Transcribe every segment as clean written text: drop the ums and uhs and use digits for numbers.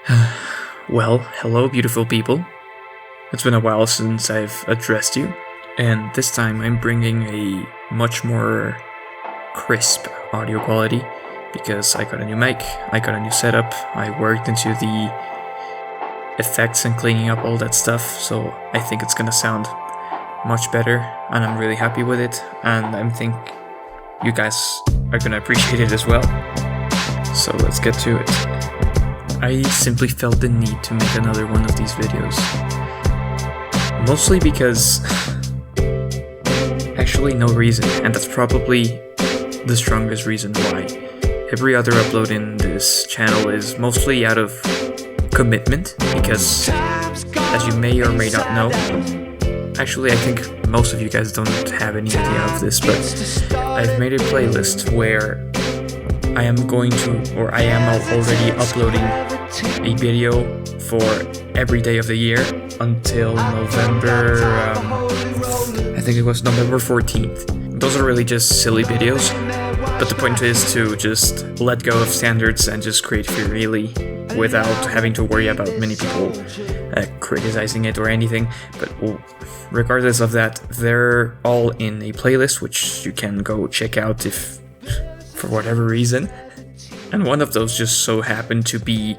Well, hello, beautiful people. It's been a while since I've addressed you, and this time I'm bringing a much more crisp audio quality because I got a new mic, I got a new setup, I worked into the effects and cleaning up all that stuff, so I think it's gonna sound much better, and I'm really happy with it, and I think you guys are gonna appreciate it as well. So let's get to it. I simply felt the need to make another one of these videos. Mostly because... actually no reason, and that's probably the strongest reason why. Every other upload in this channel is mostly out of commitment, because as you may or may not know, actually I think most of you guys don't have any idea of this, but I've made a playlist where I am already uploading a video for every day of the year until November, I think it was November 14th. Those are really just silly videos, but the point is to just let go of standards and just create freely without having to worry about many people criticizing it or anything. But regardless of that, they're all in a playlist which you can go check out if for whatever reason. And one of those just so happened to be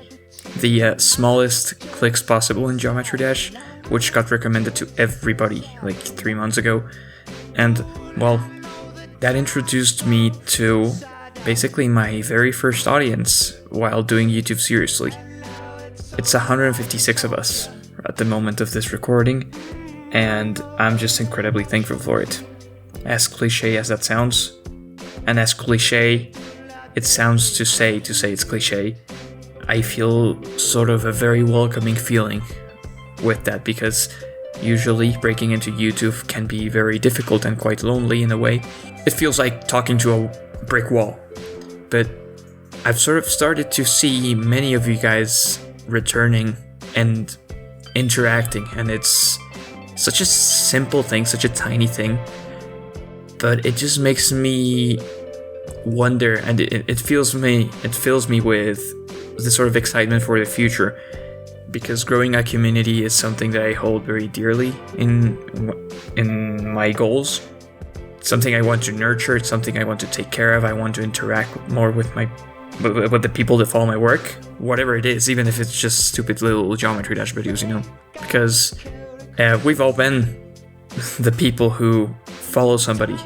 the smallest clicks possible in Geometry Dash, which got recommended to everybody like 3 months ago. And, well, that introduced me to basically my very first audience while doing YouTube seriously. It's 156 of us at the moment of this recording, and I'm just incredibly thankful for it. As cliche as that sounds, and as cliche it sounds to say it's cliche, I feel sort of a very welcoming feeling with that, because usually breaking into YouTube can be very difficult and quite lonely in a way. It feels like talking to a brick wall. But I've sort of started to see many of you guys returning and interacting, and it's such a simple thing, such a tiny thing, but it just makes me wonder, and it fills me with this sort of excitement for the future, because growing a community is something that I hold very dearly in my goals. It's something I want to nurture, it's something I want to take care of. I want to interact more with the people that follow my work, whatever it is, even if it's just stupid little Geometry Dash videos, because we've all been the people who follow somebody,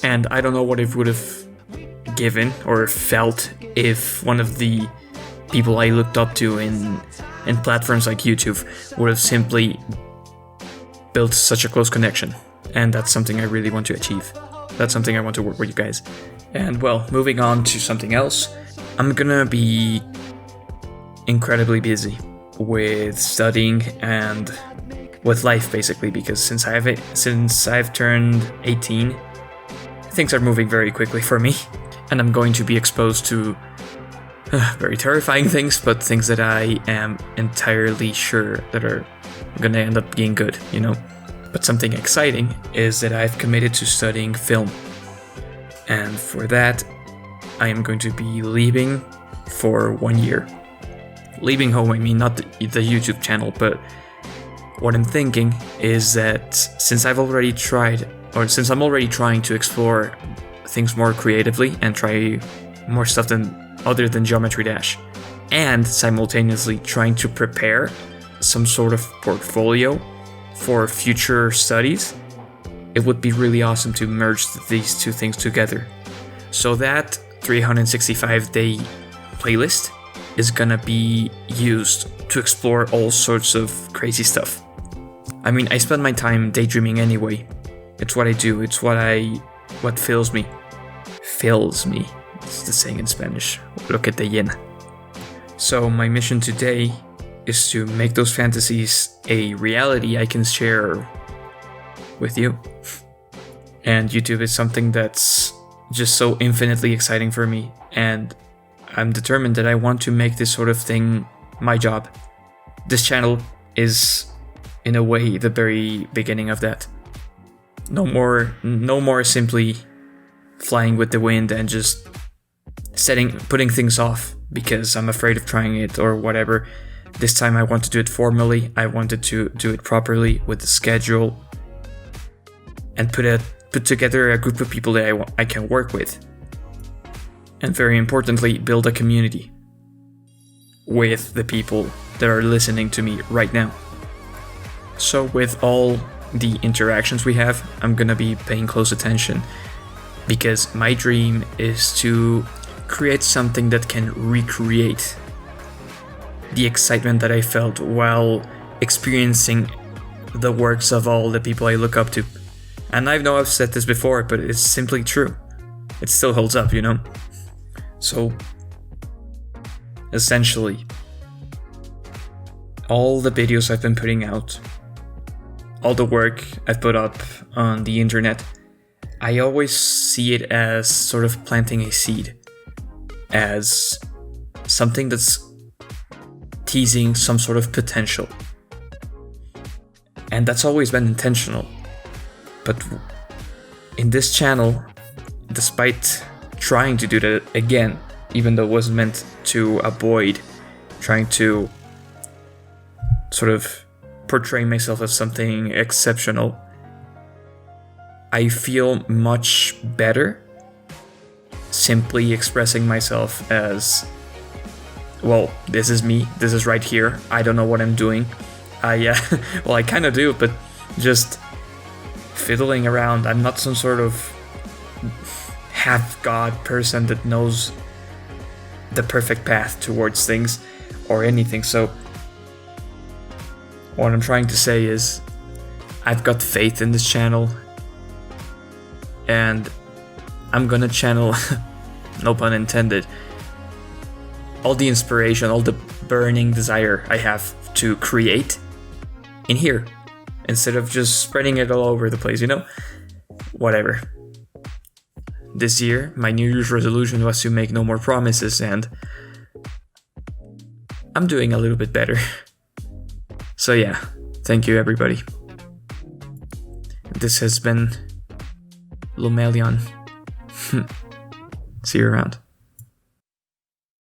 and I don't know what it would have given or felt if one of the people I looked up to in platforms like YouTube would have simply built such a close connection. And that's something I really want to achieve. That's something I want to work with you guys. And, well, moving on to something else, I'm gonna be incredibly busy with studying and with life, basically, because since I've turned 18, things are moving very quickly for me, and I'm going to be exposed to very terrifying things, but things that I am entirely sure that are gonna end up being good, But something exciting is that I've committed to studying film, and for that, I am going to be leaving for 1 year. Leaving home, I mean not the YouTube channel, but what I'm thinking is that since I'm already trying to explore things more creatively and try more stuff other than Geometry Dash, and simultaneously trying to prepare some sort of portfolio for future studies, it would be really awesome to merge these two things together. So that 365-day playlist is gonna be used to explore all sorts of crazy stuff. I mean, I spend my time daydreaming anyway. It's what I do, it's what fills me. Fills me. It's the saying in Spanish. Lo que te llena. So my mission today is to make those fantasies a reality I can share with you. And YouTube is something that's just so infinitely exciting for me, and I'm determined that I want to make this sort of thing my job. This channel is, in a way, the very beginning of that. No more simply flying with the wind and just putting things off because I'm afraid of trying it or whatever. This time I want to do it formally. I wanted to do it properly with the schedule and put together a group of people that I can work with. And very importantly, build a community with the people that are listening to me right now. So with all the interactions we have, I'm gonna be paying close attention, because my dream is to create something that can recreate the excitement that I felt while experiencing the works of all the people I look up to. And I know I've said this before, but it's simply true. It still holds up, you know? So, essentially, all the videos I've been putting out, all the work I've put up on the internet, I always see it as sort of planting a seed, as something that's teasing some sort of potential. And that's always been intentional. But in this channel, despite trying to do that again, even though it wasn't meant to avoid trying to sort of portray myself as something exceptional, I feel much better simply expressing myself as, well, this is me, this is right here, I don't know what I'm doing. Well, I kind of do, but just fiddling around. I'm not some sort of half-god person that knows the perfect path towards things or anything. So what I'm trying to say is I've got faith in this channel, and I'm gonna channel, no pun intended, all the inspiration, all the burning desire I have to create in here, instead of just spreading it all over the place, you know? Whatever. This year, my New Year's resolution was to make no more promises, and I'm doing a little bit better. So yeah, thank you everybody. This has been Lumelion. See you around.